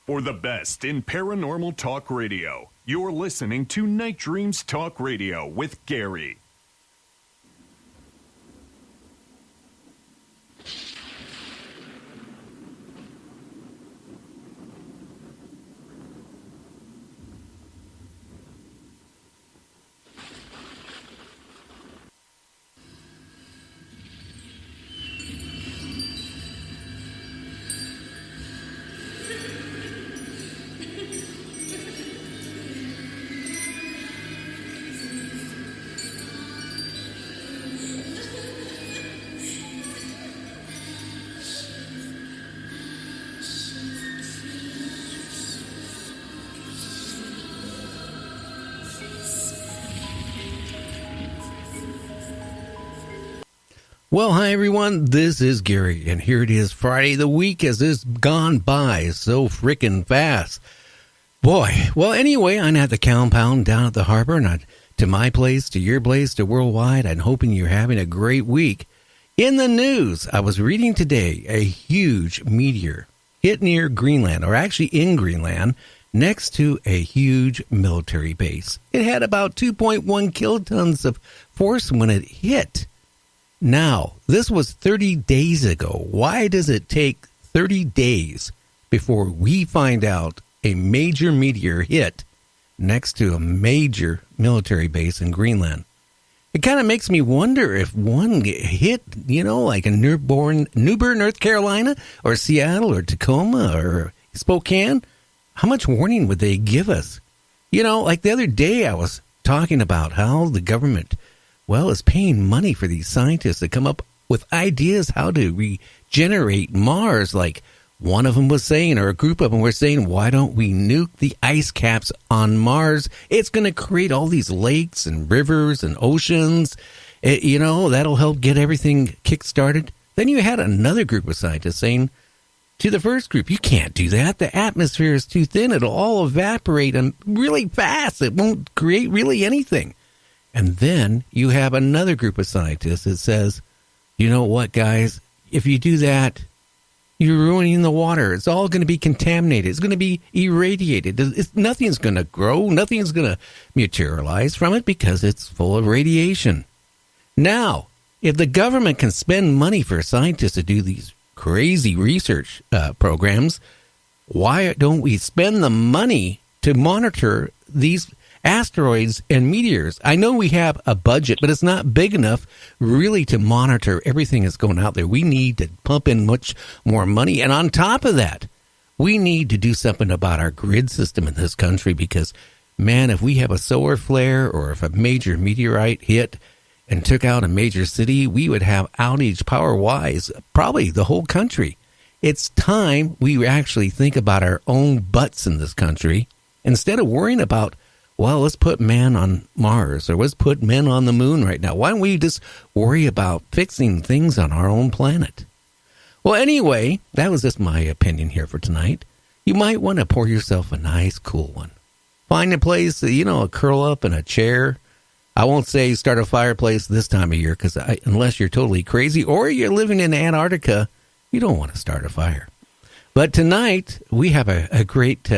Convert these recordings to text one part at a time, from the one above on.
For the best in paranormal talk radio, you're listening to Night Dreams Talk Radio with Gary. Well, hi, everyone. This is Gary, and here it is, Friday. The week has just gone by so freaking fast. Boy. Well, anyway, I'm at the compound down at the harbor, and to my place, to your place, to worldwide. I'm hoping you're having a great week. In the news, I was reading today a huge meteor hit near Greenland, or actually in Greenland, next to a huge military base. It had about 2.1 kilotons of force when it hit. Now, this was 30 days ago. Why does it take 30 days before we find out a major meteor hit next to a major military base in Greenland? It kind of makes me wonder if one hit, like in Newbern, North Carolina, or Seattle, or Tacoma, or Spokane, how much warning would they give us? Like the other day I was talking about how the government is paying money for these scientists to come up with ideas how to regenerate Mars. Like one of them was saying, or a group of them were saying, why don't we nuke the ice caps on Mars? It's going to create all these lakes and rivers and oceans. That'll help get everything kick-started. Then you had another group of scientists saying to the first group, you can't do that. The atmosphere is too thin. It'll all evaporate and really fast. It won't create really anything. And then you have another group of scientists that says, you know what, guys, if you do that, you're ruining the water. It's all going to be contaminated. It's going to be irradiated. Nothing's going to grow. Nothing's going to materialize from it because it's full of radiation. Now, if the government can spend money for scientists to do these crazy research programs, why don't we spend the money to monitor these asteroids and meteors? I know we have a budget, but it's not big enough really to monitor everything that's going out there. We need to pump in much more money. And on top of that, we need to do something about our grid system in this country because, man, if we have a solar flare or if a major meteorite hit and took out a major city, we would have outage power-wise, probably the whole country. It's time we actually think about our own butts in this country instead of worrying about, let's put man on Mars or let's put men on the moon right now. Why don't we just worry about fixing things on our own planet? Well, anyway, that was just my opinion here for tonight. You might want to pour yourself a nice, cool one. Find a place, curl up in a chair. I won't say start a fireplace this time of year because unless you're totally crazy or you're living in Antarctica, you don't want to start a fire. But tonight, we have a great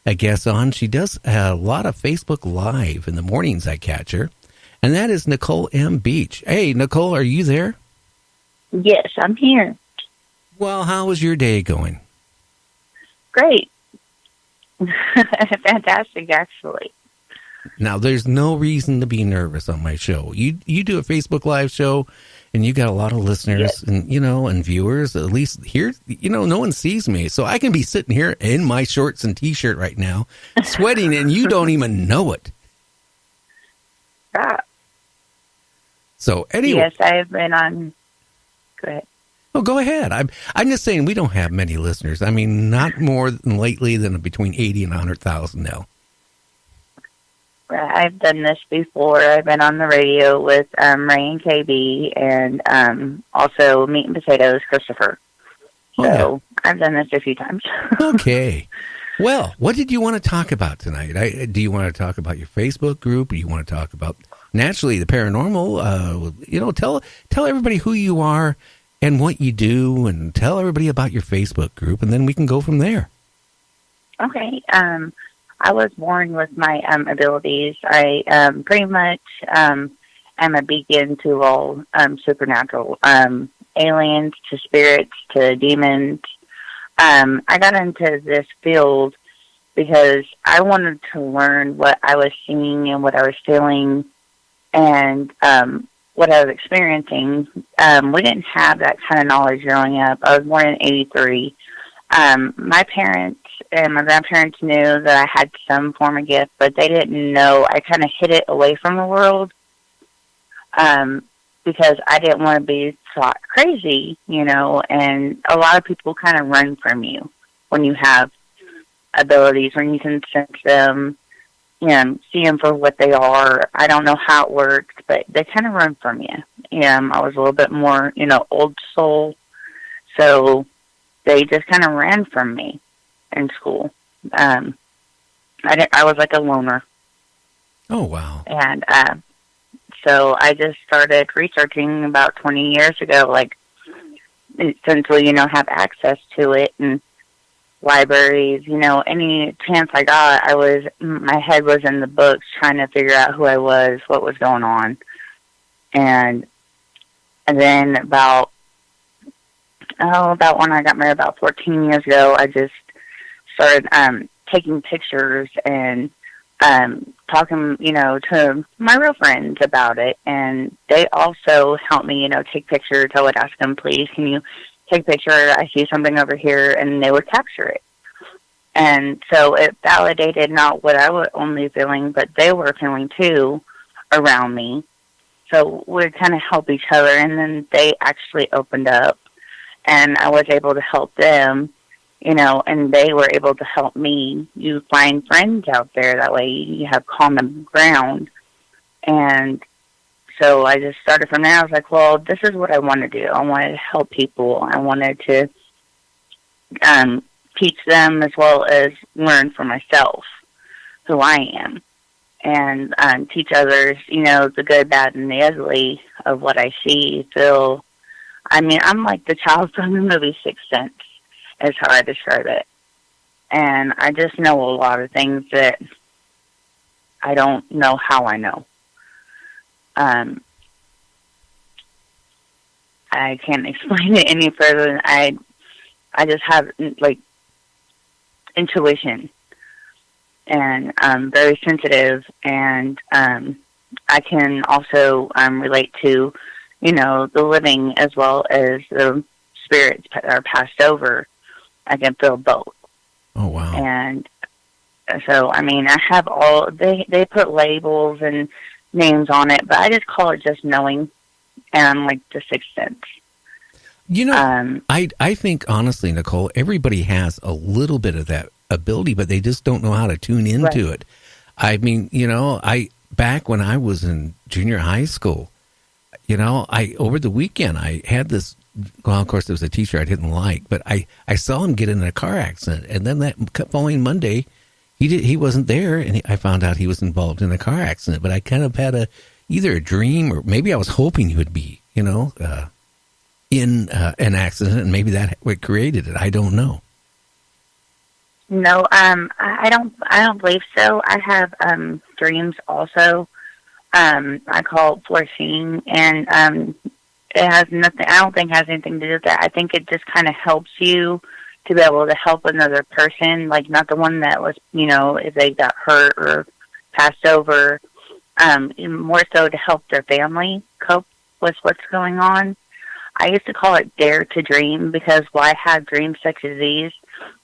a guest on. She does a lot of Facebook Live in the mornings. I catch her, and that is Nicole M Beach. Hey, Nicole, are you there? Yes, I'm here. Well, how was your day going? Great. Fantastic, actually. Now, there's no reason to be nervous on my show. You do a Facebook Live show, and you got a lot of listeners, yes, and and viewers. At least here, no one sees me, so I can be sitting here in my shorts and T-shirt right now, sweating, and you don't even know it. Right. So anyway, yes, I have been on. Go ahead. Oh, go ahead. I'm just saying we don't have many listeners. I mean, not more than lately than between 80 and 100,000 now. I've done this before. I've been on the radio with Ray and KB and also Meat and Potatoes, Christopher. So yeah. I've done this a few times. Okay. Well, what did you want to talk about tonight? Do you want to talk about your Facebook group? Do you want to talk about, naturally, the paranormal? Tell everybody who you are and what you do, and tell everybody about your Facebook group, and then we can go from there. Okay. I was born with my abilities. I pretty much am a beacon to all supernatural aliens, to spirits, to demons. I got into this field because I wanted to learn what I was seeing and what I was feeling and what I was experiencing. We didn't have that kind of knowledge growing up. I was born in '83. My parents and my grandparents knew that I had some form of gift, but they didn't know. I kind of hid it away from the world because I didn't want to be thought crazy, and a lot of people kind of run from you when you have abilities, when you can sense them, see them for what they are. I don't know how it works, but they kind of run from you. I was a little bit more, old soul, so they just kind of ran from me in school. I was like a loner. Oh, wow. And so I just started researching about 20 years ago, like, since we, have access to it and libraries, any chance I got, my head was in the books trying to figure out who I was, what was going on. And then about when I got married about 14 years ago, I just started taking pictures and talking, to my real friends about it. And they also helped me, take pictures. I would ask them, please, can you take a picture? I see something over here, and they would capture it. And so it validated not what I was only feeling, but they were feeling too around me. So we'd kind of help each other, and then they actually opened up, and I was able to help them, and they were able to help me. You find friends out there, that way you have common ground. And so I just started from there. I was like, well, this is what I want to do. I wanted to help people. I wanted to teach them as well as learn for myself who I am, and teach others, the good, bad, and the ugly of what I see, feel. I mean, I'm like the child from the movie Sixth Sense, is how I describe it. And I just know a lot of things that I don't know how I know. I can't explain it any further than I just have, like, intuition, and I'm very sensitive, and I can also relate to, the living as well as the spirits that are passed over. I can feel both. Oh, wow. And so, I mean, I have they put labels and names on it, but I just call it just knowing, and like the Sixth Sense. I think, honestly, Nicole, everybody has a little bit of that ability, but they just don't know how to tune into it. I mean, back when I was in junior high school, over the weekend, I had this, well, of course, there was a teacher I didn't like, but I saw him get in a car accident. And then that following Monday, he wasn't there, and I found out he was involved in a car accident. But I kind of had either a dream, or maybe I was hoping he would be, in an accident, and maybe that what created it. I don't know. No, I don't believe so. I have dreams also. I call it foreseeing, and it has nothing. I don't think it has anything to do with that. I think it just kind of helps you to be able to help another person, like not the one that was, if they got hurt or passed over, more so to help their family cope with what's going on. I used to call it dare to dream, because why have dreams such as these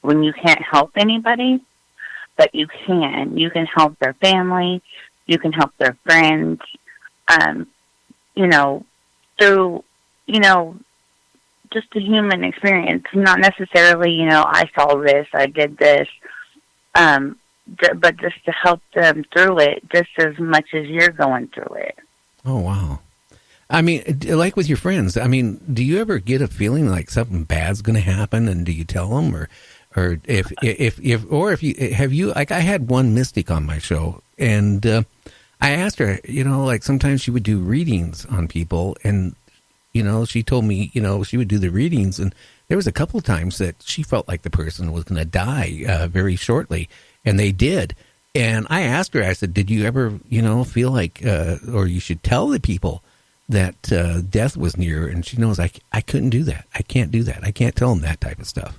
when you can't help anybody? But you can. You can help their family. You can help their friends. Through, just the human experience. Not necessarily, I saw this, I did this, but just to help them through it just as much as you're going through it. Oh, wow. I mean, like with your friends, I mean, do you ever get a feeling like something bad's going to happen, and do you tell them, or if you have you, like I had one mystic on my show, and I asked her, like sometimes she would do readings on people, and she told me, she would do the readings, and there was a couple times that she felt like the person was going to die very shortly, and they did. And I asked her, I said, did you ever, feel like, or you should tell the people that death was near? And she knows I couldn't do that. I can't do that. I can't tell them that type of stuff.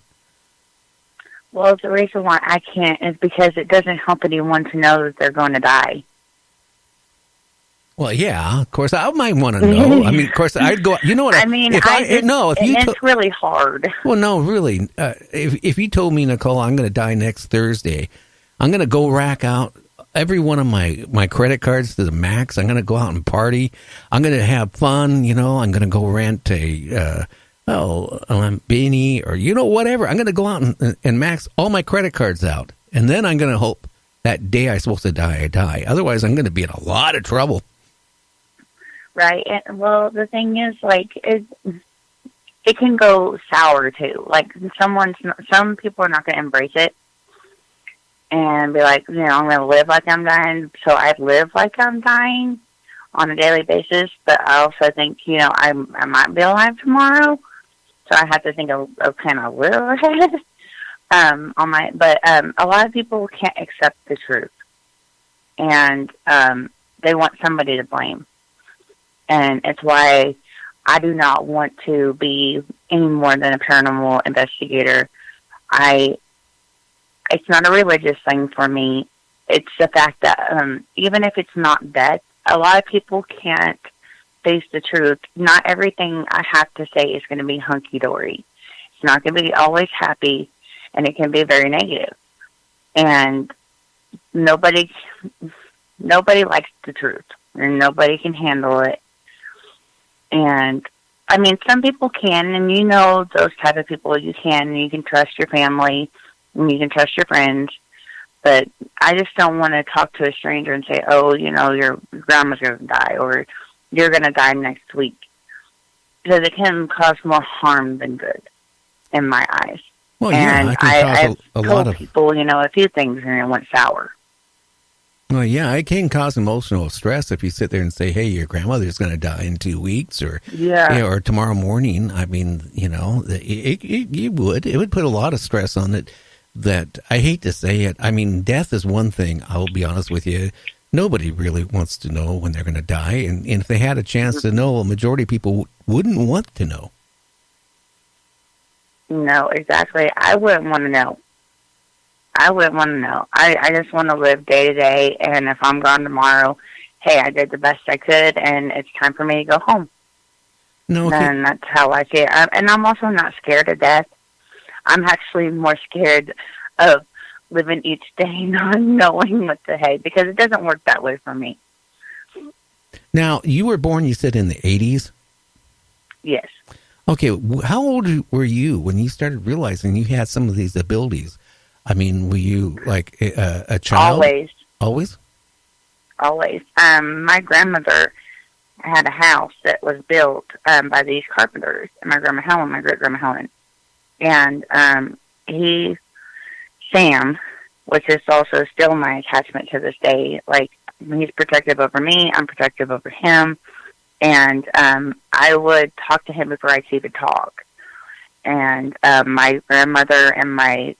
Well, the reason why I can't is because it doesn't help anyone to know that they're going to die. Well, yeah, of course, I might want to know. I mean, of course, I'd go, you know what? It's really hard. Well, no, really. If you told me, Nicole, I'm going to die next Thursday, I'm going to go rack out every one of my credit cards to the max. I'm going to go out and party. I'm going to have fun. I'm going to go rent a Lamborghini or, whatever. I'm going to go out and max all my credit cards out. And then I'm going to hope that day I'm supposed to die, I die. Otherwise, I'm going to be in a lot of trouble. Right. And, well, the thing is, it can go sour, too. Like, some people are not going to embrace it and be like, I'm going to live like I'm dying. So I live like I'm dying on a daily basis. But I also think, I might be alive tomorrow. So I have to think of kind of live ahead. But a lot of people can't accept the truth. And they want somebody to blame. And it's why I do not want to be any more than a paranormal investigator. It's not a religious thing for me. It's the fact that even if it's not death, a lot of people can't face the truth. Not everything I have to say is going to be hunky-dory. It's not going to be always happy, and it can be very negative. And nobody likes the truth, and nobody can handle it. And, I mean, some people can, and those type of people you can, and you can trust your family, and you can trust your friends. But I just don't want to talk to a stranger and say, your grandma's going to die, or you're going to die next week. Because it can cause more harm than good, in my eyes. Well, yeah, and I've told people, a few things, and it went sour. Well, yeah, it can cause emotional stress if you sit there and say, hey, your grandmother's going to die in 2 weeks or tomorrow morning. I mean, it would put a lot of stress on it that I hate to say it. I mean, death is one thing. I'll be honest with you. Nobody really wants to know when they're going to die. And if they had a chance to know, a majority of people wouldn't want to know. No, exactly. I wouldn't want to know. I just want to live day to day, and if I'm gone tomorrow, hey, I did the best I could, and it's time for me to go home. No, and that's how I see it. And I'm also not scared of death. I'm actually more scared of living each day not knowing what the heck, because it doesn't work that way for me. Now, you were born, you said, in the 80s? Yes. Okay, how old were you when you started realizing you had some of these abilities? I mean, were you like a child? Always. My grandmother had a house that was built by these carpenters, my Grandma Helen, my great-grandma Helen. And Sam, which is also still my attachment to this day, like, he's protective over me, I'm protective over him. And I would talk to him before I could even talk. And my grandmother and my